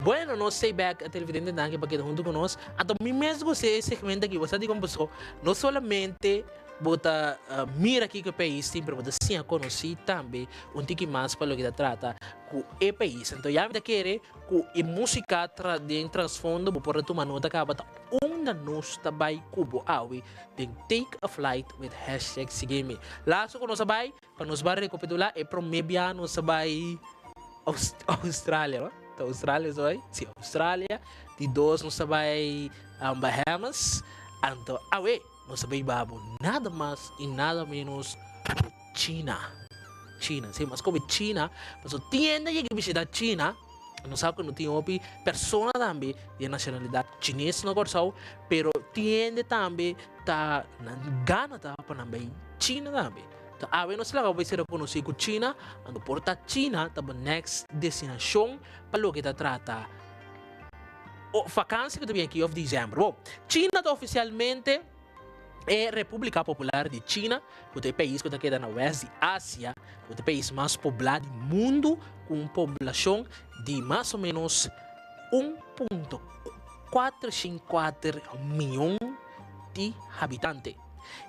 Bueno, no sei back a televidente na que pakita junto conosco. Então, mi mesmo esse segmento aqui, você diz como pessoa, não somente bota mira aqui que o país sempre bota sim a conhecer também um tique mais para o que trata com o país. Então, já me querer com a música de transfundo, por tu nota que bota na nossa vai cubo awi then take a flight with hashtag sigime. Laso ko no sabay, para nos ba recapitular e promebia no sabay Austrália, no? Então, Austrália sabay? Sim, Austrália. De dois no sabay Bahamas. Então, awe, no sabay babo nada mais e nada menos China. China, sim, mas como China, mas o tienda que visitar China, não sabe que não tem uma pessoa também de nacionalidade chinesa no Corsau, pero tiende também tá na Gana tá para também China também. Então, a ver nós lá vai ser reconhecido com China, ando porta China tá next destinação para o que tá trata o vacância que também aqui of dezembro. Bom, China tá oficialmente é República Popular de China, que é o país que queda na oeste de Ásia, que é o país mais poblado do mundo, com uma população de mais ou menos 1,454 milhões de habitantes.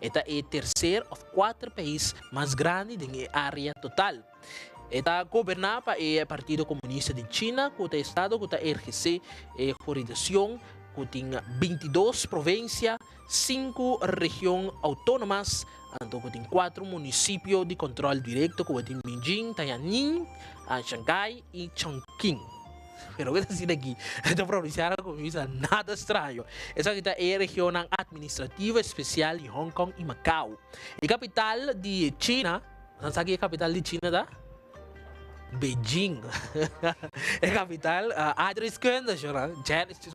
Este é o terceiro ou quarto país mais grande da área total. Está governado pelo Partido Comunista de China, que é o Estado que exerce jurisdição, que tem 22 províncias, 5 regiões autônomas, então tem 4 municípios de controle direto, como tem Beijing, Tianjin, Xangai e Chongqing. Pero que está aqui, estou pronunciando como isso, nada estranho. Essa aqui é a região administrativa especial de Hong Kong e Macau. A capital de China, não sabe a capital de China, tá? Beijing. É capital à esquerda,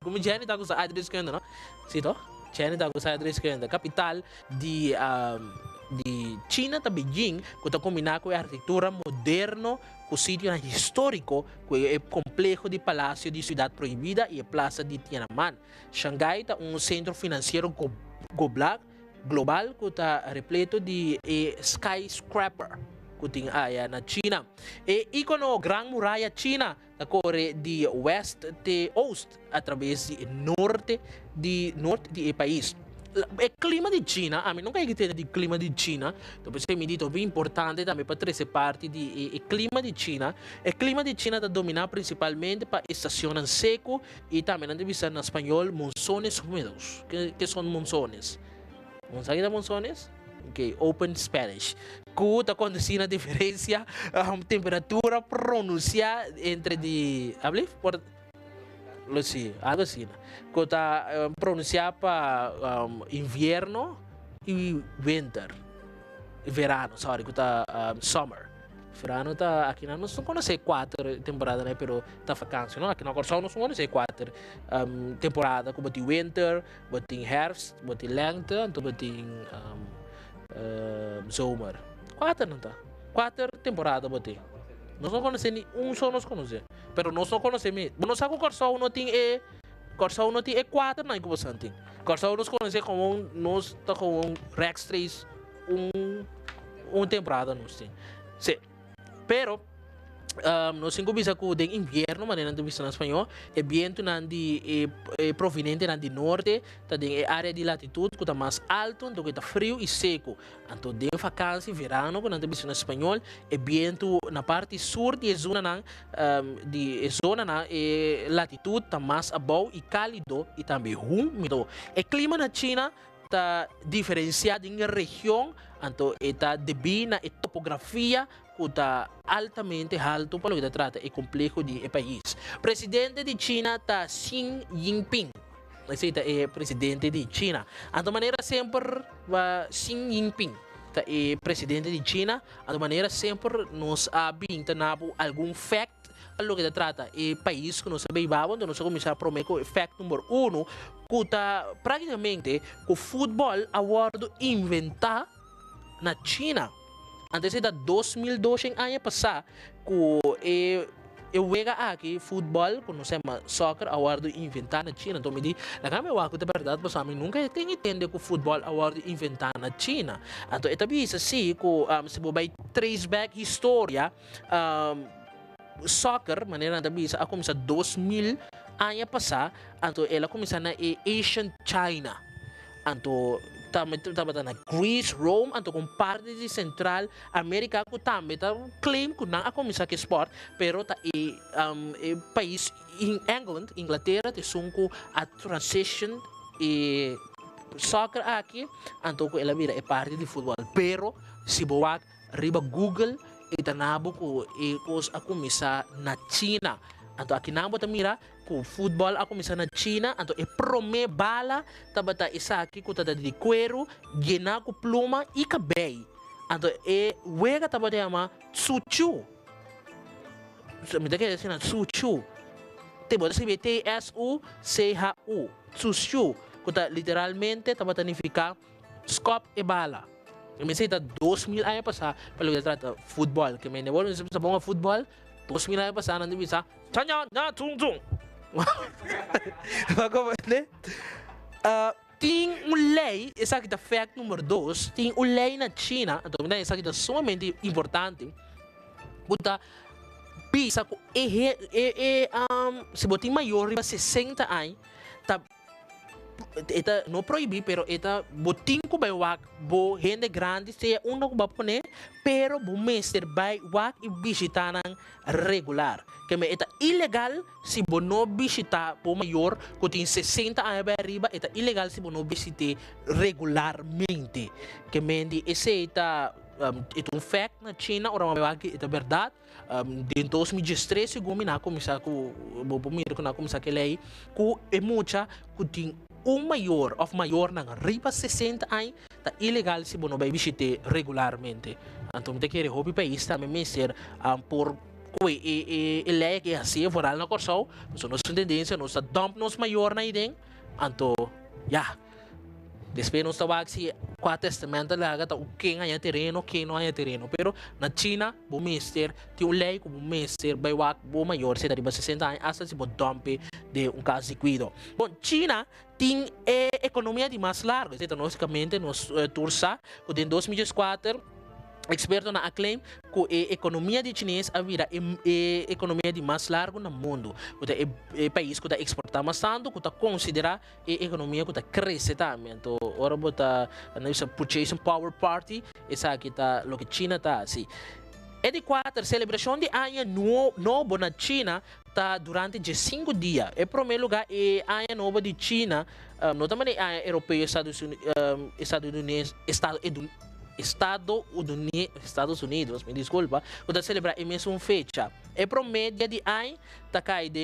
como Jenny está com a esquerda, não? Sim, to? Jenny está com a esquerda. Capital de China, tá Beijing, que está combinado com a arquitetura moderna, com o sítio histórico, com o complexo de palácio de Cidade Proibida e a Praça de Tiananmen. Xangai tá centro financeiro global, que está repleto de skyscraper. Que tem na China. E ícone Gran Muralha China, da corre de west de oeste, através do norte do país. O clima de China, a mim nunca entendo do clima de China, então você me dito bem importante também para trazer parte do clima de China. O clima de China está dominado principalmente para estações seco e também na divisão em espanhol monzones húmedos. Que são monzones? ¿Sabe de monzones? Okay, open Spanish. Que está acontecendo a diferença, temperatura pronunciada entre de. ¿Habla? Por. Sí, algo assim. Que está pronunciada para inverno e winter. Verano, sorry, que está summer. Verano está aqui não conhece 4 temporadas, né? Pero está vacância, não? Aqui na Corsão não conhece 4 temporadas, como tem winter, tem herfst, tem lente, então tem zomer. 4 não tá? 4 temporadas botei. Nós não conhecemos só nós conhecemos. Pero nós não conhecemos. Nós sabemos que Corsão não tem Corsão não tem 4 não é que você tem. Corsão nós conhecemos como nós tá com Rex 3 temporada nós tem. Sim. Pero nós temos que com o inverno, mas não vista em espanhol, é vento proveniente do norte, tem área de latitude que está mais alto, então está frio e seco. Então, de vacância, verano, que não vista em espanhol, é vento na parte sul de zona latitude está mais abaixo e cálido e também úmido. O clima na China está diferenciado em região, então está devido à topografia que está altamente alto para o que trata o complexo do país. Presidente de China está Xi Jinping. Esse é o presidente de China. De maneira sempre, Xi Jinping é presidente de China. De maneira sempre, nos abintamos algum fact para que trata o país que nós sabemos, então nós começamos a prometer o fact número 1, que está praticamente o futebol award inventado na China. Antes de 2012 anos passado, que eu vejo aqui futebol, que nós chamamos soccer award inventado na China. Então me diz, na câmera que é verdade, mas a mim nunca tenho entendido que o futebol award inventado na China. Então é também assim, que se você vai trace back história, soccer, maneira da bisa, a começar 2000 anos passar, então ela começa na Asian China. Então, estava na Greece, Rome, então com parte de Central América, que também tá claim que não a começar que sport, pero tá país em England, Inglaterra, te sunco a transition e soccer aqui, então ela vira é parte de futebol, pero se boa riba Google e tanabo ko e os a começar na China. Então aqui namo ta mira ko futebol a começar na China, então é prome bala tabata isa aqui ko tada de cuero, gena ko pluma e cabelo. Então é wega tabata ama tsuchu. Me dá que assim na tsuchu. Te bota se TSUCHU, tsuchu, que literalmente tabata significa scope e bala. Eu me sei que 2000 anos passar para o trata futebol, que me levou sa bom futebol, 2000 anos passar não devia sa tanya na tung tung. Né? Tem lei, essa aqui é fact número 2, tem lei na China, então essa aqui é sumamente importante. Puta bisa ko se botin maior de 60 anos, tá eta não proibir, pero eta botin ko bay wak bo gente grande se una ko bapone, pero bo mester bay wak e visitar regular. Que me eta ilegal se bo no visitar bo maior ko tem 60 anos bay arriba, eta ilegal se bo no visitar regularmente. Que me di esse eta é fact na China, ora uma wak eta verdade. De 2013 segundo na começar com o primeiro na começar que lei com é muita que tem maior na riba 60 anos tá ilegal se não vai visitar regularmente. Então tem que ir hobby país também me ser por que lei que assim foral na corção, nós tendência nós dump nos maior na idem. Então Después nos tawag si qua testamento laga ta quem haya terreno, quem não haya terreno. Pero na China, o mister, tem lei como mister, vai wak o maior, se dariba 60 anos, hasta se pode dumpe de caso de cuido. Bom, China tem economia de mais larga, então, basicamente, nos tursa, em 2004, experto na claim que a economia de chinês a vida é economia de mais largo no mundo. É país que está exportando mais tanto, que está considerando a economia que está crescendo também. Então, agora bota a purchasing power party, essa aqui está o que China está assim. E de 4, celebração de ano novo na China está durante 5 dias. Em primeiro lugar, é ano novo de China, não também é europeu, Estados Unidos, me desculpa, para celebrar a mesma fecha. É promédio de ano, está caindo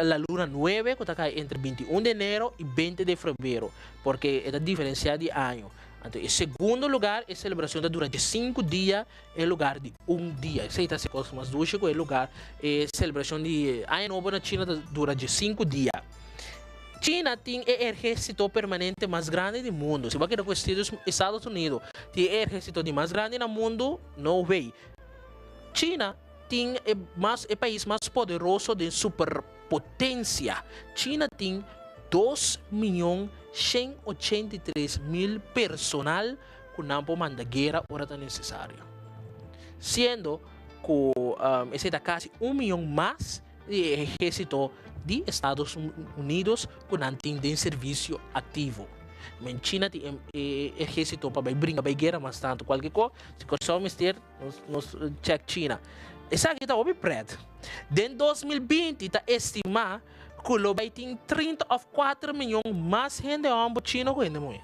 na luna 9, que está caindo entre 21 de janeiro e 20 de fevereiro, porque é a diferença de ano. Então, em segundo lugar, a celebração dura de 5 dias em lugar de 1 dia. Isso aí está se costuma mais ducho, em lugar, a celebração de ano novo na China dura de 5 dias. China tem o exército permanente mais grande do mundo. Se você quer com os Estados Unidos, tem o exército mais grande no mundo, no way. China tem o país mais poderoso de superpotência. China tem 2.183.000 personal que não manda guerra hora tá necessário. Sendo que esse é quase 1 milhão mais de exército de Estados Unidos que não tem serviço ativo. Mas China tem exército para brincar, para guerra, mas tanto qualquer coisa, se só mister, nos check China. Essa aqui está bem preto. Em 2020, está estimado que o vai ter 34 milhões mais gente de China que gente.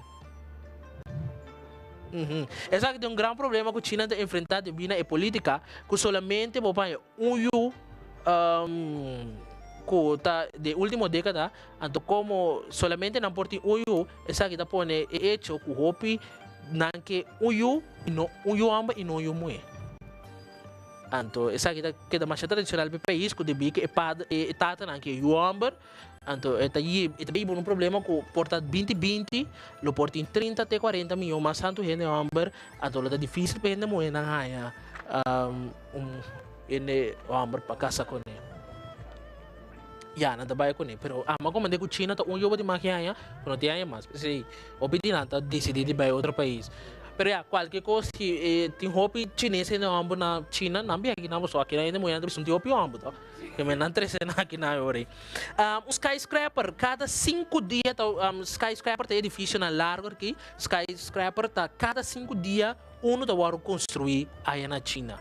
Essa aqui tem grande problema que a China está enfrentando devido à política, que solamente de última década, então como solamente não porti uyu, essa aqui está pondo hecho que o hopi não que uyu amba e não uyu mue. Então essa aqui está mais tradicional para o país, que devia que é tata não que uyu amba. Então é aí um problema que porta 2020, lo porta em 30 até 40 milhões mais tanto gente amba, então é difícil para gente moer na raia amba para casa com ele. Nada vai com ele, pero mas como de China tá yobo de maquiagem, não tem mais. Se opinião tá decidido de ir outro país. Pero ya, cualquier cosa que tem hopi chinese no ambo na China, nambi aqui na só aqui na ainda mulher não tem hopi ambo, tá? Que me não trece na aqui na hora. Skyscraper, cada 5 dias, skyscraper tem edifício na largo aqui, skyscraper tá cada 5 dias da hora construir aí na China.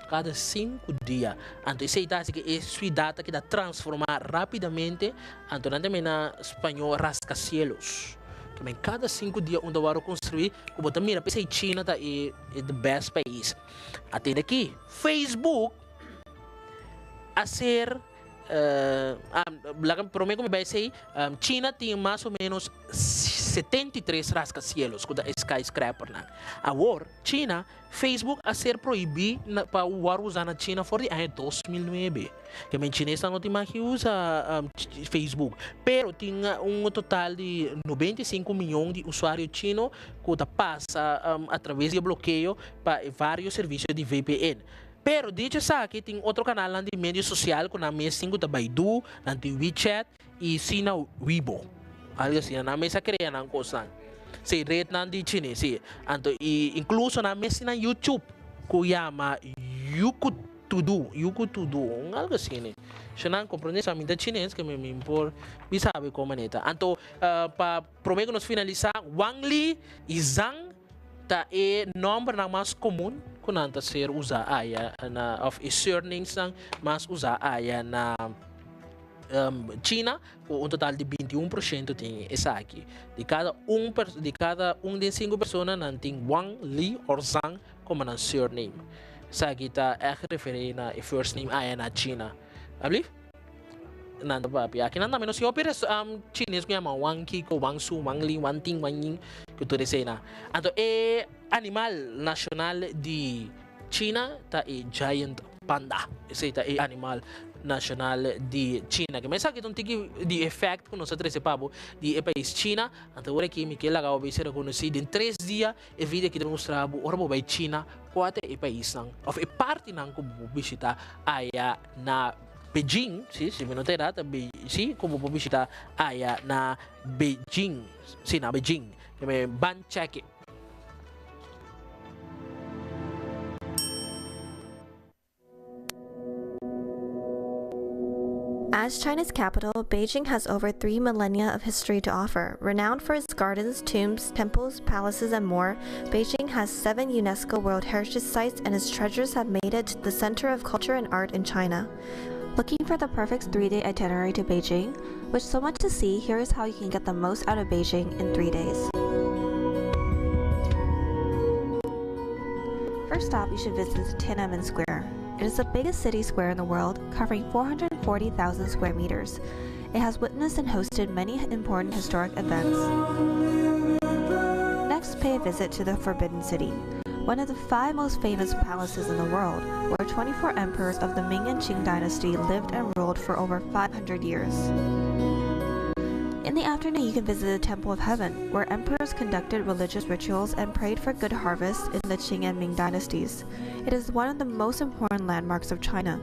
Cada 5 dias. Então, isso é que é cidade que dá transformar rapidamente. Então, também na espanhol rascacielos. Que cada 5 dias da hora construir, como também mira, pensei China tá é the best país. Até daqui, Facebook a ser prometo que vai ser China tem mais ou menos 73 rascacielos com skyscraper na. Agora, China, Facebook a ser proibido para usar na China por de ano 2009. Que a chinês não tem mais que usa Facebook, pero tinha total de 95 milhões de usuários chinos que passa através de bloqueio para vários serviços de VPN. Pero dicho que tem outro canal lá de mídia social com a minha 5 da Baidu, na de WeChat e Sina Weibo. Algo assim, na mesa criar na coisa. Se rede na de chinês, sim. Então, incluso na mesa na YouTube, que chama YouTube, algo assim, né? Se não compreende a minha chinês, que me impor, me sabe como é. Então, para prometer nos finalizar, Wang Li e Zhang tá é nome mais comum quando ser usado na of surnames mais usado na China, com total de 21% tem essa aqui. De cada de 5 pessoas não tem Wang, Li ou Zhang como na surname. Essa aqui está referindo a first name na China. Abli? Nanda papi. Aqui não menos eu pero chinês que chama Wang Kiko, Wang Su, Wang Li, Wang Ting, Wang Ying, que tu disse na. Então é animal nacional de China tá é giant panda. Esse tá é animal nacional de China. Que mas aqui tem de effect com nós três pabo de país China. Então agora aqui me que legal vai ser conhecido em 3 dias e vídeo que demonstrar o orbo vai China quatro país não. Of é parte não como visitar aí na Beijing, sim, se me noterá, sim, como vou visitar aí na Beijing, sim, na Beijing, que me ban check. As China's capital, Beijing has over 3 millennia of history to offer. Renowned for its gardens, tombs, temples, palaces, and more, Beijing has 7 UNESCO World Heritage Sites, and its treasures have made it the center of culture and art in China. Looking for the perfect 3-day itinerary to Beijing? With so much to see, here is how you can get the most out of Beijing in 3 days. First stop, you should visit Tiananmen Square. It is the biggest city square in the world, covering 440,000 square meters. It has witnessed and hosted many important historic events. Next, pay a visit to the Forbidden City, one of the 5 most famous palaces in the world, where 24 emperors of the Ming and Qing dynasty lived and ruled for over 500 years. In the afternoon, you can visit the Temple of Heaven, where emperors conducted religious rituals and prayed for good harvests in the Qing and Ming dynasties. It is one of the most important landmarks of China.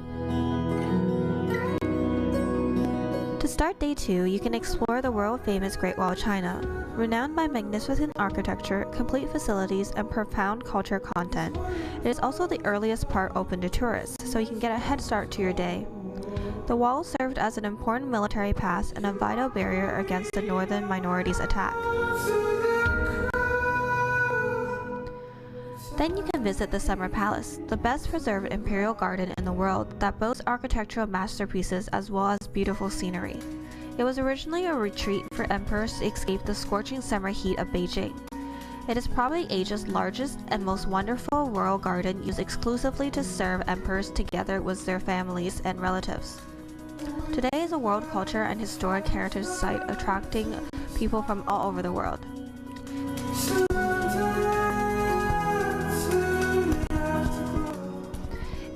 To start day 2, you can explore the world-famous Great Wall of China. Renowned by magnificent architecture, complete facilities, and profound culture content, it is also the earliest part open to tourists, so you can get a head start to your day. The wall served as an important military pass and a vital barrier against the northern minorities' attack. Then you can visit the Summer Palace, the best preserved imperial garden in the world that boasts architectural masterpieces as well as beautiful scenery. It was originally a retreat for emperors to escape the scorching summer heat of Beijing. It is probably Asia's largest and most wonderful royal garden used exclusively to serve emperors together with their families and relatives. Today is a world culture and historic heritage site attracting people from all over the world.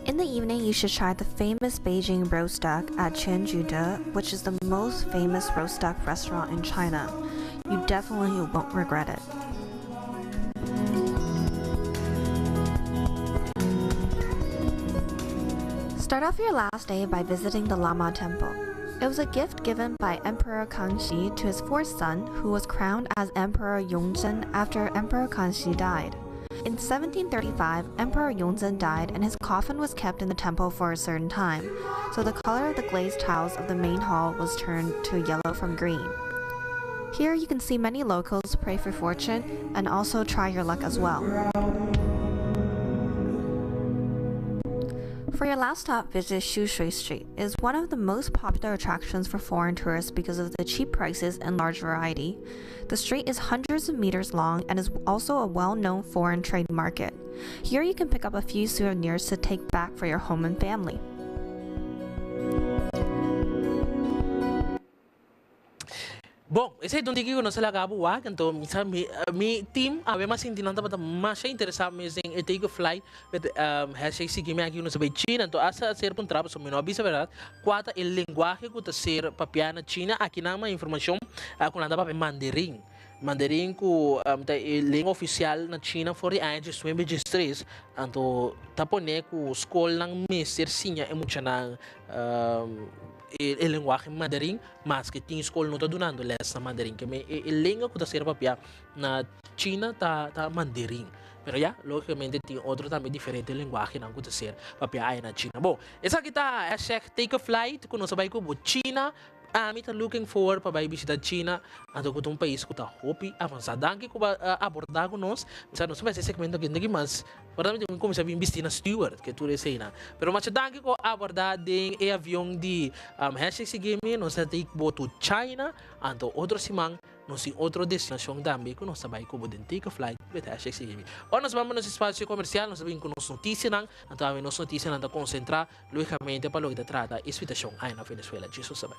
In the evening, you should try the famous Beijing roast duck at Quanzhude, which is the most famous roast duck restaurant in China. You definitely won't regret it. Start off your last day by visiting the Lama Temple. It was a gift given by Emperor Kangxi to his fourth son, who was crowned as Emperor Yongzheng after Emperor Kangxi died. In 1735, Emperor Yongzheng died and his coffin was kept in the temple for a certain time, so the color of the glazed tiles of the main hall was turned to yellow from green. Here you can see many locals pray for fortune and also try your luck as well. For your last stop, visit Shushui Street. It is one of the most popular attractions for foreign tourists because of the cheap prices and large variety. The street is hundreds of meters long and is also a well-known foreign trade market. Here you can pick up a few souvenirs to take back for your home and family. Bom, esse é onde que nós lá acabo o então mi team ave mas hindi nanta bata mas interessado mesmo em take a flight with hashtag seguir aqui no saber China então asa ser um trabalho sobre não bisa verdade quata el linguagem que tá ser papia na China aqui na uma informação com nada papel mandarim mandarim ku língua oficial na China for the anos 2023 então tapone ku escola ng mister sinya é muito na el lenguaje mandarim, mas que tinha escola não está donando les na mandarim, que a língua que está sendo papia na China tá mandarim. Pero ya, logicamente tem outro também diferente linguagem não que está sendo papia aí na China. Bom, essa aqui tá a take a flight, que nós vai com China. Ami tá looking forward para vai visitar China, então com um país que tá hopi avançado. Danke que abordar com nós, mas nós vai ser segmento aqui mas verdade tem como se investir na steward que tu sei na. Pero mas danke que abordar de avião de hashtag seguime nós tem que botar China, então outro simang nós tem outra destinação também que nós vai com o take a flight with hashtag seguime. Ou nós vamos no espaço comercial, nós vamos com nossa notícia não, então a nossa notícia não tá concentrar logicamente para o que trata a situação aí na Venezuela. Jesus sabe.